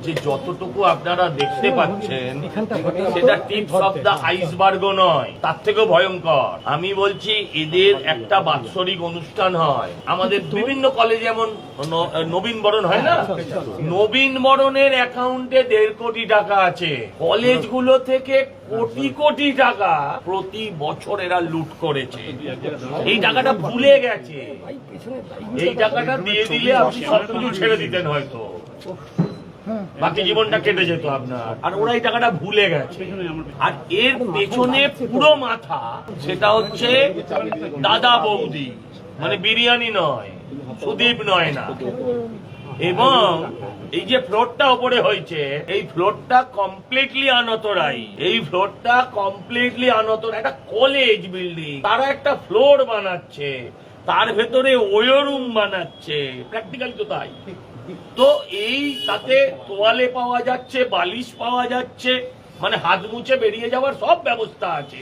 যে যতটুকু আপনারা দেখতে পাচ্ছেন সেটা টিপস অফ দ্য আইসবার্গ নয়, তার থেকেও ভয়ঙ্কর। আমি বলছি এদের একটা বাৎসরিক অনুষ্ঠান হয় আমাদের বিভিন্ন কলেজে, যেমন নবীন বরণ হয় না, নবীন বরণের অ্যাকাউন্টে 1.5 কোটি টাকা আছে। কলেজগুলো থেকে কোটি কোটি টাকা প্রতি বছর এরা লুট করেছে। এই টাকাটা ভুলে গেছে। এই টাকাটা দিয়ে দিলে আপনি সবকিছু ছেড়ে দিতেন হয়তো, বাকি জীবনটা কেটে যেত আপনার। আর ওরা এই টাকাটা ভুলে গেছে। আর এর পেছনে পুরো মাথা সেটা হচ্ছে দাদা বৌদি, মানে বিরিয়ানি নয়, সুদীপ নয় না। এবং এই যে ফ্লোরটা ওপরে হয়েছে, এই ফ্লোরটা কমপ্লিটলি আনঅথরাইজ। এই ফ্লোরটা কমপ্লিটলি আনঅথরাইজ। একটা কলেজ বিল্ডিং, তারা একটা ফ্লোর বানাচ্ছে, তার ভেতরে ওয়ো রুম বানাচ্ছে, প্র্যাকটিক্যালি তো তাই। তো এই তাতে তোয়ালে পাওয়া যাচ্ছে, বালিশ পাওয়া যাচ্ছে, মানে হাত মুছে বেরিয়ে যাওয়ার সব ব্যবস্থা আছে।